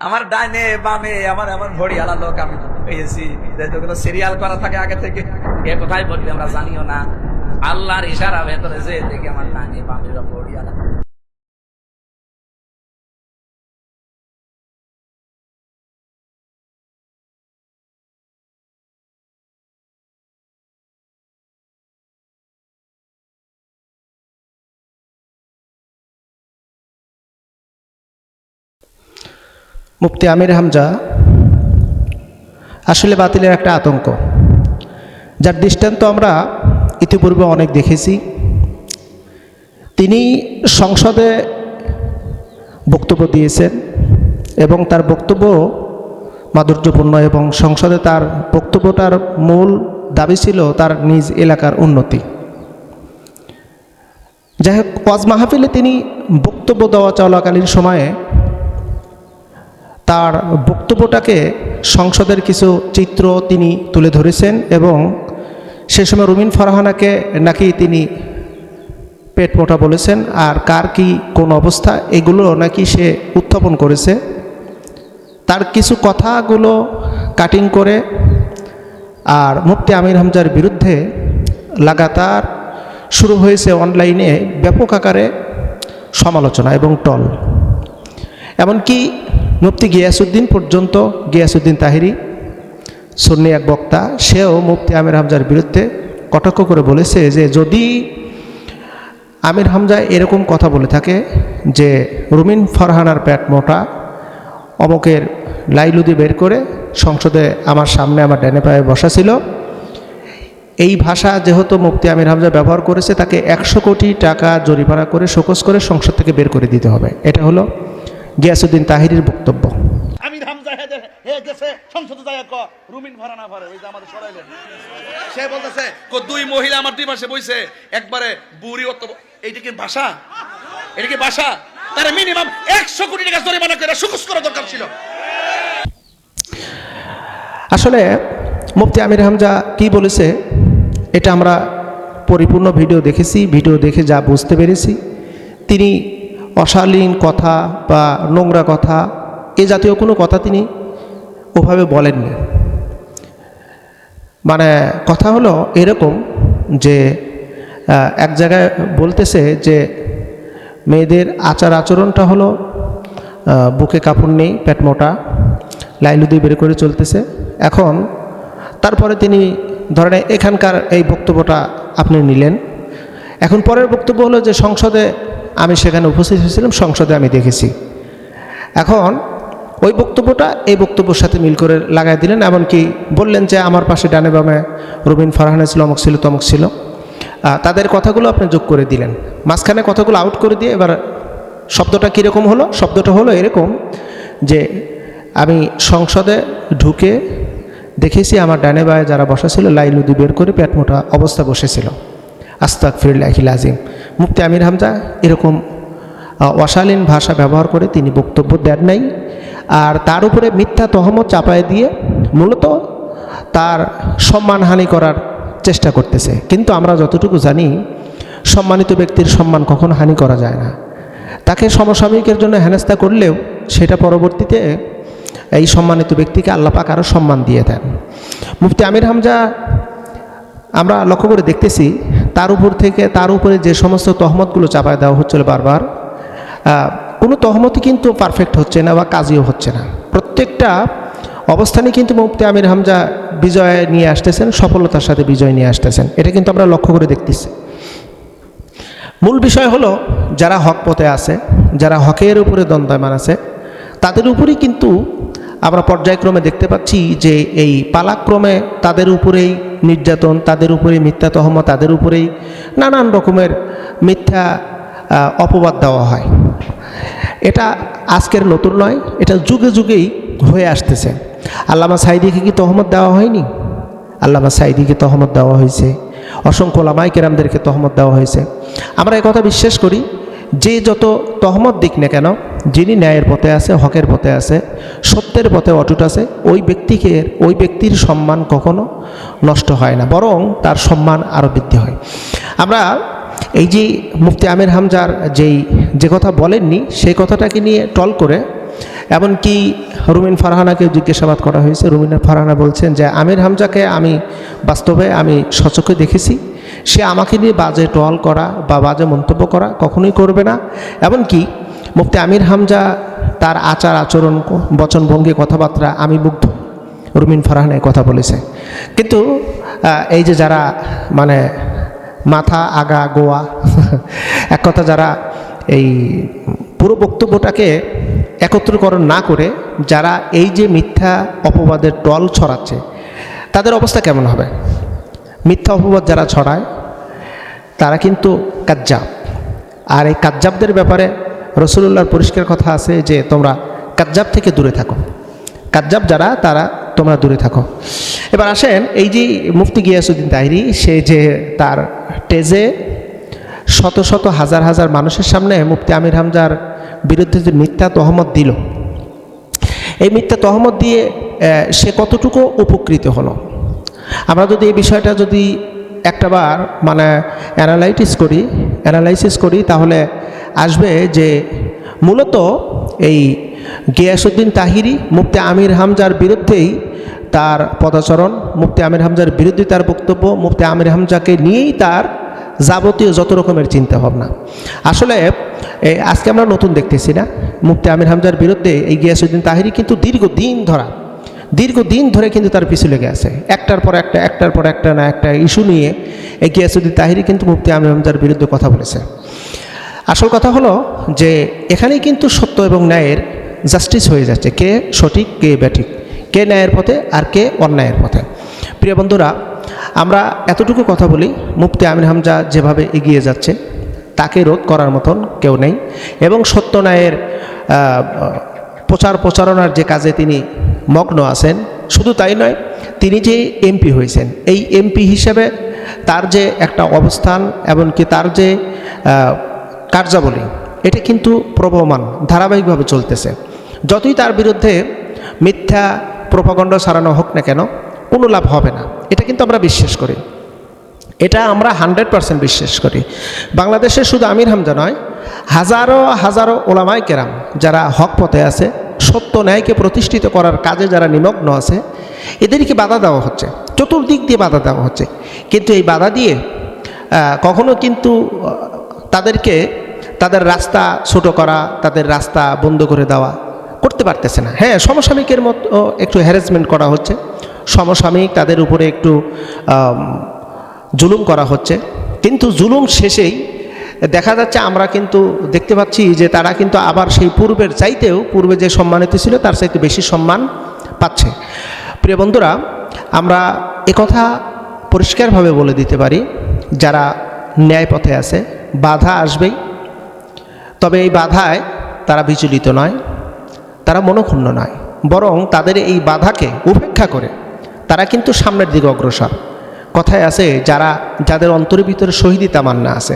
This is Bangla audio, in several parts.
আমার ডাইনে বামে আমার এমন ভড়িয়ালা লোক আমি পেয়েছি, যেগুলো সিরিয়াল করা থাকে আগে থেকে। কে কোথায় বলবি আমরা জানিও না, আল্লাহর ইশারা ভেতরে যে দেখি আমার ডাইনে বামে ভড়িয়ালা। মুফতি আমির হামজা আসলে বাতিলের একটা আতঙ্ক, যার দৃষ্টান্ত আমরা ইতিপূর্বে অনেক দেখেছি। তিনি সংসদে বক্তব্য দিয়েছেন এবং তার বক্তব্য মাধুর্যপূর্ণ, এবং সংসদে তার বক্তব্যটার মূল দাবি ছিল তার নিজ এলাকার উন্নতি। যাই হোক, ওয়াজ মাহফিলে তিনি বক্তব্য দেওয়া চলাকালীন সময়ে তার বক্তব্যটাকে সংসদের কিছু চিত্র তিনি তুলে ধরেছেন, এবং সে সময় রুমিন ফারহানাকে নাকি তিনি পেট মোটা বলেছেন, আর কার কি কোন অবস্থা এগুলো নাকি সে উত্থাপন করেছে। তার কিছু কথাগুলো কাটিং করে আর মুফতি আমির হামজার বিরুদ্ধে লাগাতার শুরু হয়েছে অনলাইনে ব্যাপক আকারে সমালোচনা এবং টল। এমনকি মুফতি গিয়াসউদ্দিন পর্যন্ত, গিয়াসউদ্দিন তাহিরি সুন্নি এক বক্তা, সেও মুফতি আমির হামজার বিরুদ্ধে কটাক্ষ করে বলেছে যে যদি আমির হামজা এরকম কথা বলে থাকে যে রুমিন ফারহানার পেট মোটা, অমুকের লাইলুদি বের করে সংসদে আমার সামনে আমার ডানে পায়ে বসা ছিল, এই ভাষা যেহেতু মুফতি আমির হামজা ব্যবহার করেছে তাকে 100 কোটি টাকা জরিমানা করে শোকজ করে সংসদ থেকে বের করে দিতে হবে। এটা হলো গিয়াসউদ্দিন তাহিরির বক্তব্য। আমির হামজা হে গেছে সংসদে যায় ক রুমিন ফারহানা পারে, ওই যে আমাদের সরাইলেন, সে বলতেছে দুই মহিলা আমার দুই পাশে বইছে, একবারে বুড়ি অত, এইটা কি ভাষা? এটা কি ভাষা? তার মিনিমাম 100 কোটি টাকা জরিমানা করে শোকজ করা দরকার ছিল। আসলে মুফতি আমির হামজা কি বলেছে এটা আমরা পরিপূর্ণ ভিডিও দেখেছি। ভিডিও দেখে যা বুঝতে পেরেছি, তিনি অশালীন কথা বা নোংরা কথা এ জাতীয় কোনো কথা তিনি ওভাবে বলেননি। মানে কথা হলো এরকম যে এক জায়গায় বলতেছে যে মেয়েদের আচার আচরণটা হলো বুকে কাপড় নেই, পেট মোটা, লাইলুদি বের করে চলতেছে। এখন তারপরে তিনি ধরেন এখানকার এই বক্তব্যটা আপনি নিলেন, এখন পরের বক্তব্য হলো যে সংসদে আমি সেখানে উপস্থিত হয়েছিলাম, সংসদে আমি দেখেছি। এখন ওই বক্তব্যটা এই বক্তব্যের সাথে মিল করে লাগাই দিলেন, এমনকি বললেন যে আমার পাশে ডানে বামে রুমিন ফারহানা ছিল, অমুক ছিল তমুক ছিল, তাদের কথাগুলো আপনি যোগ করে দিলেন, মাঝখানে কথাগুলো আউট করে দিয়ে এবার শব্দটা কীরকম হলো? শব্দটা হলো এরকম যে আমি সংসদে ঢুকে দেখেছি আমার ডানে বায়ে যারা বসা ছিল লাইলুদি বের করে পেট মোটা অবস্থা বসেছিল। আস্তাগফিরুল্লাহিল আযীম। মুফতি আমির হামজা এরকম অশালীন ভাষা ব্যবহার করে তিনি বক্তব্য দেন নাই, আর তার উপরে মিথ্যা তহমত চাপায় দিয়ে মূলত তার সম্মানহানি করার চেষ্টা করতেছে। কিন্তু আমরা যতটুকু জানি, সম্মানিত ব্যক্তির সম্মান কখনো হানি করা যায় না। তাকে সমসাময়িকের জন্য হেনস্থা করলেও সেটা পরবর্তীতে এই সম্মানিত ব্যক্তিকে আল্লাহ পাক আরও সম্মান দিয়ে দেন। মুফতি আমির হামজা আমরা লক্ষ্য করে দেখতেছি তার উপরে যে সমস্ত তহমতগুলো চাপায় দেওয়া হচ্ছিল বারবার, কোনো তহমতই কিন্তু পারফেক্ট হচ্ছে না বা কাজীও হচ্ছে না। প্রত্যেকটা অবস্থানে কিন্তু মুফতি আমির হামজা বিজয় নিয়ে আসতেছেন, সফলতার সাথে বিজয় নিয়ে আসতেছেন। এটা কিন্তু আমরা লক্ষ্য করে দেখতেছি। মূল বিষয় হলো যারা হক পথে আছে, যারা হকের উপরে দ্বন্দ্বমান আছে, তাদের উপরেই কিন্তু আমরা পর্যায়ক্রমে দেখতে পাচ্ছি যে এই পালাক্রমে তাদের উপরেই নির্যাতন, তাদের উপরেই মিথ্যা তহমত, তাদের উপরেই নানান রকমের মিথ্যা অপবাদ দেওয়া হয়। এটা আজকের নতুন নয়, এটা যুগে যুগেই হয়ে আসতেছে। আল্লামা সাঈদীকে কি তহমত দেওয়া হয়নি? আল্লামা সাঈদীকে তহমত দেওয়া হয়েছে, অসংখ্য ওলামায়ে কেরামদেরকে তহমত দেওয়া হয়েছে। আমরা এই কথা বিশ্বাস করি যে যত তহমত দিক না কেন, যিনি ন্যায়ের পথে আছে, হকের পথে আছে, সত্যের পথে অটুট আছে, ওই ব্যক্তির সম্মান কখনো নষ্ট হয় না, বরং তার সম্মান আরও বৃদ্ধি হয়। আমরা এই যে মুফতি আমির হামজার যে কথা বলেননি সেই কথাটাকে নিয়ে টল করে এমনকি রুমিন ফারহানাকে জিজ্ঞাসাবাদ করা হয়েছে। রুমিন ফারহানা বলছেন যে আমির হামজাকে আমি বাস্তবে আমি সচক্ষে দেখেছি, সে আমাকে নিয়ে বাজে ট্রল করা বা বাজে মন্তব্য করা কখনোই করবে না। এমনকি মুফতি আমির হামজা তার আচার আচরণ, বচনভঙ্গি, কথাবার্তা আমি মুগ্ধ। রুমিন ফারহানা এই কথা বলেছে। কিন্তু এই যে যারা মানে মাথা আগা গোয়া এক কথা যারা এই পুরো বক্তব্যটাকে একত্রীকরণ না করে যারা এই যে মিথ্যা অপবাদের টল ছড়াচ্ছে, তাদের অবস্থা কেমন হবে? মিথ্যা অপবাদ যারা ছড়ায় তারা কিন্তু কাজ্জাব। আর এই কাজ্জাবদের ব্যাপারে রাসূলুল্লাহর পরিষ্কার কথা আছে যে তোমরা কাজ্জাব থেকে দূরে থাকো। কাজ্জাব যারা তারা তোমরা দূরে থাকো। এবার আসেন, এই যে মুফতি গিয়াসউদ্দিন তাহিরি, সে যে তার টেজে শত শত হাজার হাজার মানুষের সামনে মুফতি আমির হামজার বিরুদ্ধে যে মিথ্যা তহমত দিল, এই মিথ্যা তহমত দিয়ে সে কতটুকু উপকৃত হলো? আমরা যদি এই বিষয়টা যদি একটাবার মানে অ্যানালাইসিস করি তাহলে আসবে যে মূলত এই গিয়াসউদ্দিন তাহিরি মুফতি আমির হামজার বিরুদ্ধেই তার পদাচরণ, মুফতি আমির হামজার বিরুদ্ধে তার বক্তব্য, মুফতি আমির হামজাকে নিয়েই তার যাবতীয় যত রকমের চিন্তা ভাবনা। আসলে আজকে আমরা নতুন দেখতেছি না, মুফতি আমির হামজার বিরুদ্ধে এই গিয়াসউদ্দিন তাহিরি কিন্তু দীর্ঘদিন ধরে কিন্তু তার পিছু লেগে আছে। একটার পর একটা না একটা ইস্যু নিয়ে এই গিয়াসউদ্দিন তাহিরি কিন্তু মুফতি আমির হামজার বিরুদ্ধে কথা বলেছে। আসল কথা হলো যে এখানেই কিন্তু সত্য এবং ন্যায়ের জাস্টিস হয়ে যাচ্ছে, কে সঠিক কে ব্যাঠিক, কে ন্যায়ের পথে আর কে অন্যায়ের পথে। প্রিয় বন্ধুরা, আমরা এতটুকু কথা বলি, মুফতি আমির হামজা যেভাবে এগিয়ে যাচ্ছে তাকে রোধ করার মতন কেউ নেই, এবং সত্য ন্যায়ের প্রচারণার যে কাজে তিনি মগ্ন আছেন। শুধু তাই নয়, তিনি যে এমপি হয়েছেন, এই এমপি হিসেবে তার যে একটা অবস্থান এমনকি তার যে কার্যাবলী, এটা কিন্তু প্রবহমান ধারাবাহিকভাবে চলতেছে। যতই তার বিরুদ্ধে মিথ্যা প্রোপাগান্ডা ছড়ানো হোক না কেন, কোনো লাভ হবে না, এটা কিন্তু আমরা বিশ্বাস করি। এটা আমরা 100% বিশ্বাস করি। বাংলাদেশে শুধু আমির হামজা নয়, হাজারো ওলামায়ে কেরাম যারা হক পথে আছে, সত্য ন্যায়কে প্রতিষ্ঠিত করার কাজে যারা নিমগ্ন আছে, এদেরকে বাধা দেওয়া হচ্ছে, চতুর্দিক দিয়ে বাধা দেওয়া হচ্ছে। কিন্তু এই বাধা দিয়ে কখনো কিন্তু তাদেরকে তাদের রাস্তা ছোট করা, তাদের রাস্তা বন্ধ করে দেওয়া করতে পারতেছে না। হ্যাঁ, সমসাময়িকের মতো একটু হ্যারাসমেন্ট করা হচ্ছে, সমসাময়িক তাদের উপরে একটু জুলুম করা হচ্ছে, কিন্তু জুলুম শেষেই দেখা যাচ্ছে আমরা কিন্তু দেখতে পাচ্ছি যে তারা কিন্তু আবার সেই পূর্বে যে সম্মানিত ছিল তার চাইতে বেশি সম্মান পাচ্ছে। প্রিয় বন্ধুরা, আমরা একথা পরিষ্কারভাবে বলে দিতে পারি, যারা ন্যায় পথে আছে বাধা আসবেই, তবে এই বাধায় তারা বিচলিত নয়, তারা মনক্ষুণ্ণ নয়, বরং তাদের এই বাধাকে উপেক্ষা করে তারা কিন্তু সামনের দিকে অগ্রসর। কথায় আছে, যাদের অন্তরের ভিতরে শহীদি তামান্না আছে,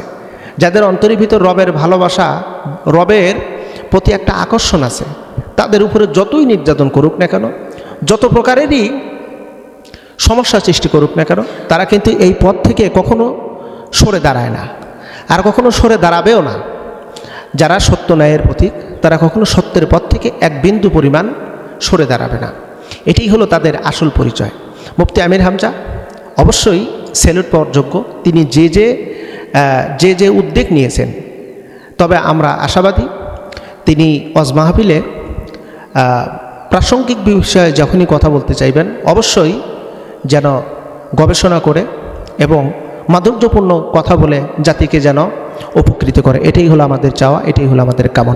যাদের অন্তরের ভিতর রবের ভালোবাসা, রবের প্রতি একটা আকর্ষণ আছে, তাদের উপরে যতই নির্যাতন করুক না কেন, যত প্রকারেরই সমস্যা সৃষ্টি করুক না কেন, তারা কিন্তু এই পথ থেকে কখনো সরে দাঁড়ায় না, আর কখনো সরে দাঁড়াবেও না। যারা সত্য ন্যায়ের প্রতীক, তারা কখনো সত্যের পথ থেকে এক বিন্দু পরিমাণ সরে দাঁড়াবে না। এটাই হলো তাদের আসল পরিচয়। মুফতি আমির হামজা অবশ্যই স্যালুট পাওয়ার যোগ্য, তিনি যে উদ্যোগ নিয়েছেন। তবে আমরা আশাবাদী তিনি ওয়াজ মাহফিলে প্রাসঙ্গিক বিষয়ে যখনই কথা বলতে চাইবেন, অবশ্যই যেন গবেষণা করে এবং মাধুর্যপূর্ণ কথা বলে জাতিকে যেন উপকৃত করে। এটাই হলো আমাদের চাওয়া, এটাই হলো আমাদের কামনা।